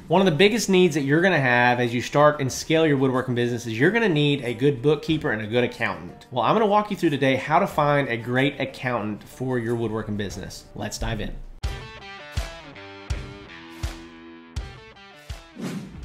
One of the biggest needs that you're gonna have as you start and scale your woodworking business is you're gonna need a good bookkeeper and a good accountant. Well, I'm gonna walk you through today how to find a great accountant for your woodworking business. Let's dive in.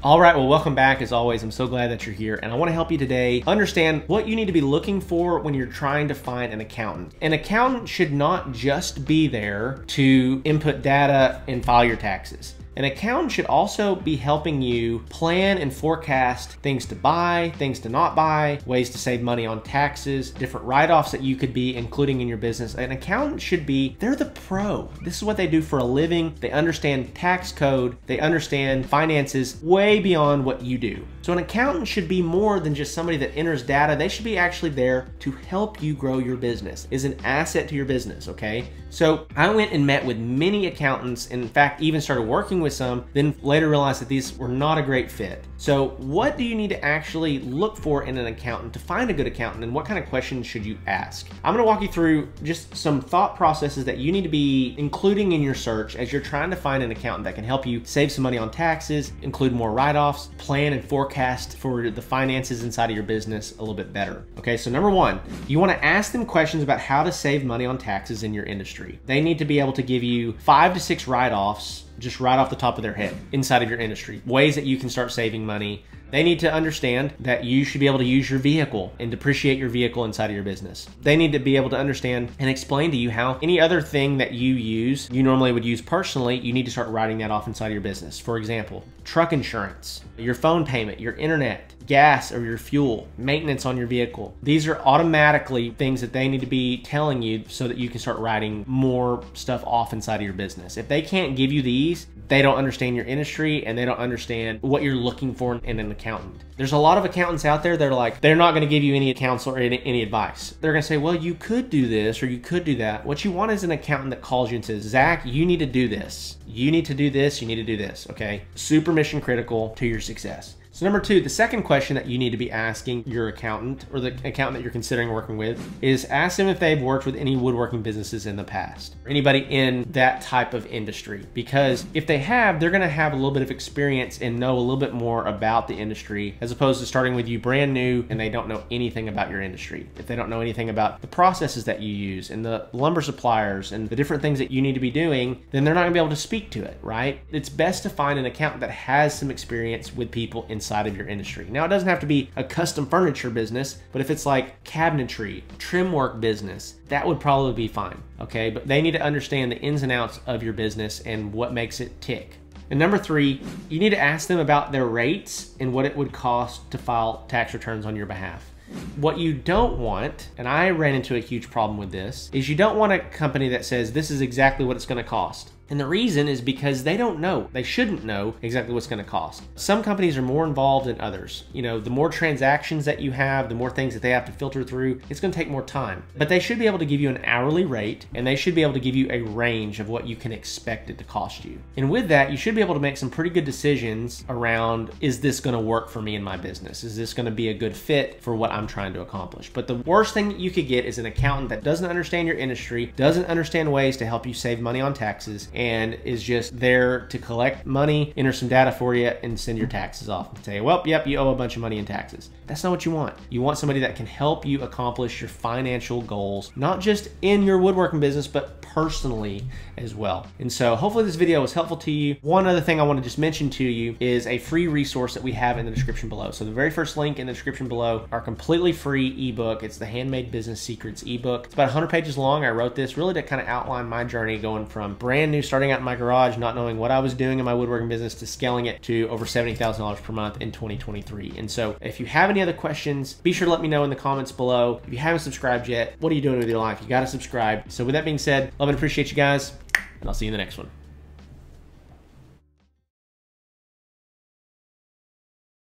All right, well, welcome back. As always, I'm so glad that you're here, and I want to help you today understand what you need to be looking for when you're trying to find an accountant. An accountant should not just be there to input data and file your taxes. An accountant should also be helping you plan and forecast things to buy, things to not buy, ways to save money on taxes, different write-offs that you could be including in your business. An accountant should be, they're the pro. This is what they do for a living. They understand tax code. They understand finances way beyond what you do. So an accountant should be more than just somebody that enters data. They should be actually there to help you grow your business, is an asset to your business, okay? So I went and met with many accountants, and in fact, even started working with some, then later realized that these were not a great fit. So what do you need to actually look for in an accountant to find a good accountant, and what kind of questions should you ask? I'm gonna walk you through just some thought processes that you need to be including in your search as you're trying to find an accountant that can help you save some money on taxes, include more write-offs, plan and forecast for the finances inside of your business a little bit better. Okay, so number one, you wanna ask them questions about how to save money on taxes in your industry. They need to be able to give you 5 to 6 write-offs just right off the top of their head inside of your industry, ways that you can start saving money. They need to understand that you should be able to use your vehicle and depreciate your vehicle inside of your business. They need to be able to understand and explain to you how any other thing that you use, you normally would use personally, you need to start writing that off inside of your business. For example, truck insurance, your phone payment, your internet, gas or your fuel, maintenance on your vehicle. These are automatically things that they need to be telling you so that you can start writing more stuff off inside of your business. If they can't give you these, they don't understand your industry and they don't understand what you're looking for in an accountant. There's a lot of accountants out there that are like, they're not gonna give you any counsel or any advice. They're gonna say, well, you could do this or you could do that. What you want is an accountant that calls you and says, Zach, you need to do this. You need to do this, you need to do this, okay? Super mission critical to your success. So number two, the second question that you need to be asking your accountant or the accountant that you're considering working with is ask them if they've worked with any woodworking businesses in the past, or anybody in that type of industry. Because if they have, they're gonna have a little bit of experience and know a little bit more about the industry as opposed to starting with you brand new and they don't know anything about your industry. If they don't know anything about the processes that you use and the lumber suppliers and the different things that you need to be doing, then they're not gonna be able to speak to it, right? It's best to find an accountant that has some experience with people inside of your industry. Now, it doesn't have to be a custom furniture business, but if it's like cabinetry, trim work business, that would probably be fine, okay? But they need to understand the ins and outs of your business and what makes it tick. And number three, you need to ask them about their rates and what it would cost to file tax returns on your behalf. What you don't want, and I ran into a huge problem with this, is you don't want a company that says this is exactly what it's gonna cost. And the reason is because they don't know. They shouldn't know exactly what's gonna cost. Some companies are more involved than others. You know, the more transactions that you have, the more things that they have to filter through, it's gonna take more time. But they should be able to give you an hourly rate, and they should be able to give you a range of what you can expect it to cost you. And with that, you should be able to make some pretty good decisions around, is this gonna work for me in my business? Is this gonna be a good fit for what I'm trying to accomplish? But the worst thing that you could get is an accountant that doesn't understand your industry, doesn't understand ways to help you save money on taxes, and is just there to collect money, enter some data for you, and send your taxes off and say, well, yep, you owe a bunch of money in taxes. That's not what you want. You want somebody that can help you accomplish your financial goals, not just in your woodworking business, but personally as well. And so hopefully this video was helpful to you. One other thing I want to just mention to you is a free resource that we have in the description below. So the very first link in the description below, our completely free ebook. It's the Handmade Business Secrets ebook. It's about 100 pages long. I wrote this really to kind of outline my journey going from brand new, starting out in my garage, not knowing what I was doing in my woodworking business, to scaling it to over $70,000 per month in 2023. And so if you have any other questions, be sure to let me know in the comments below. If you haven't subscribed yet, what are you doing with your life? You got to subscribe. So with that being said, love and appreciate you guys, and I'll see you in the next one.